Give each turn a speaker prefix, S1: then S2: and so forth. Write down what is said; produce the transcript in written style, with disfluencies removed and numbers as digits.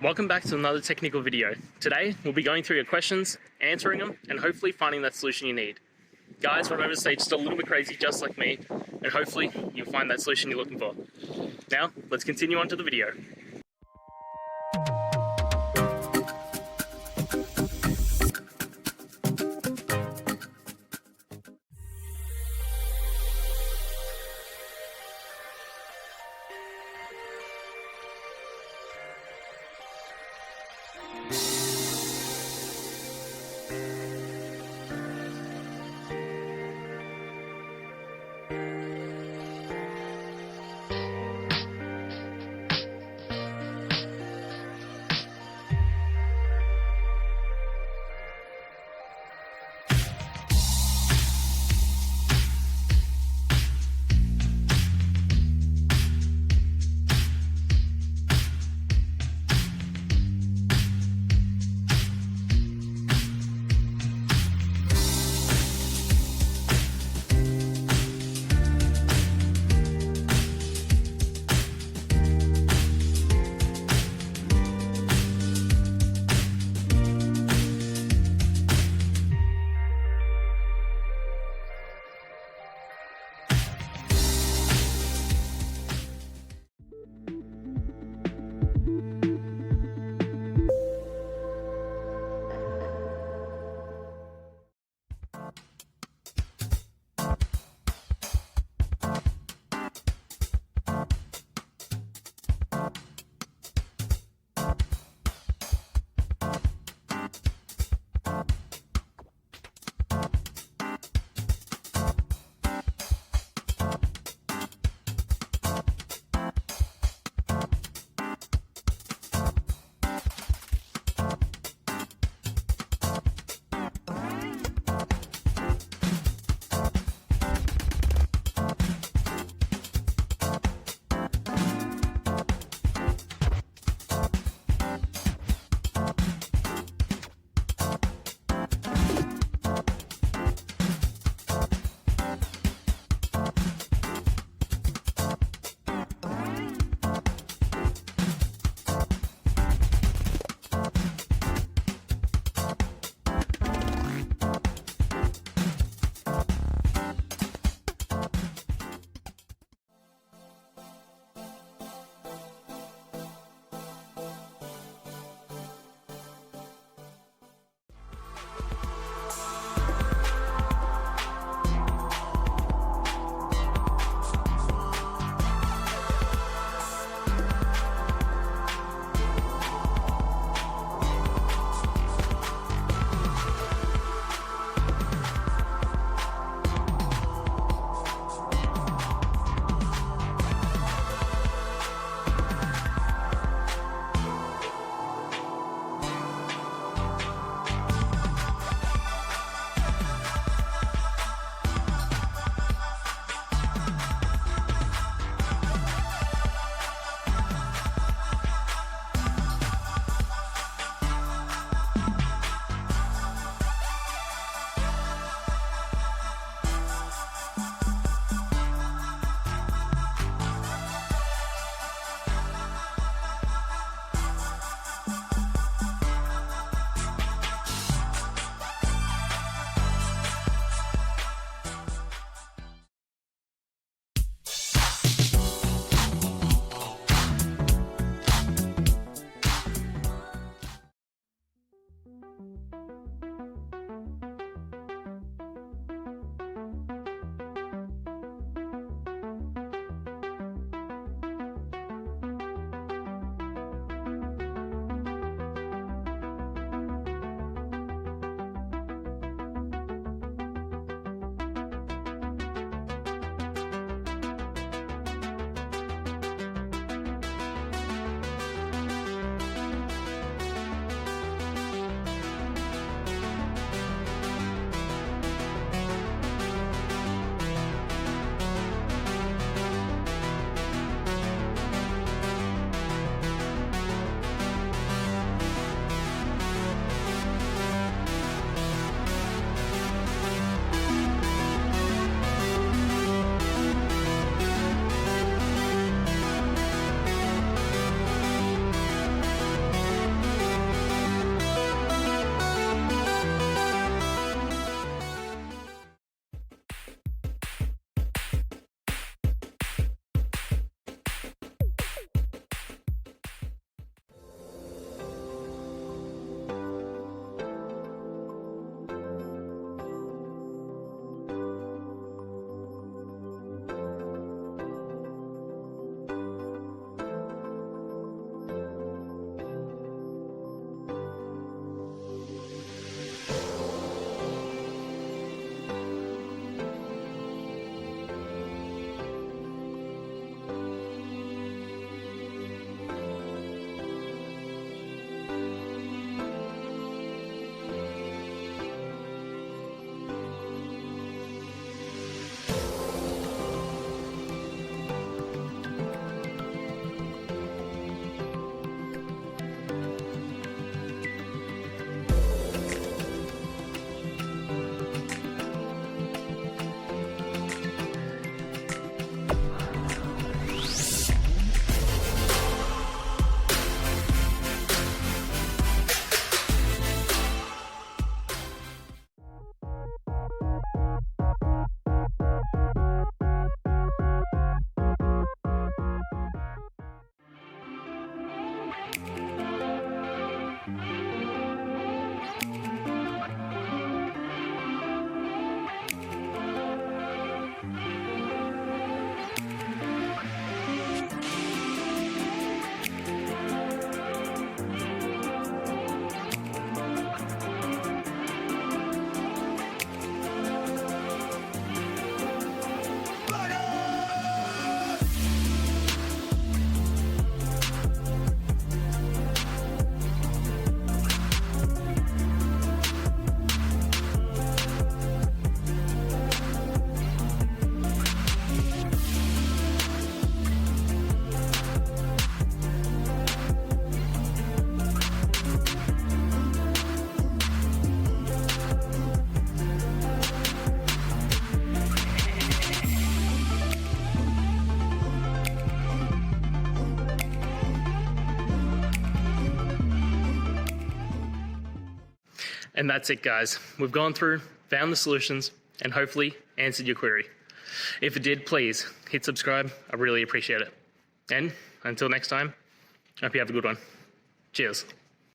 S1: Welcome back to another technical video. Today, we'll be going through your questions, answering them, and hopefully finding that solution you need. Guys, remember to stay just a little bit crazy, just like me, and hopefully you'll find that solution you're looking for. Now, let's continue on to the video. And that's it, guys. We've gone through, found the solutions, and hopefully answered your query. If it did, please hit subscribe. I really appreciate it. And until next time, I hope you have a good one. Cheers.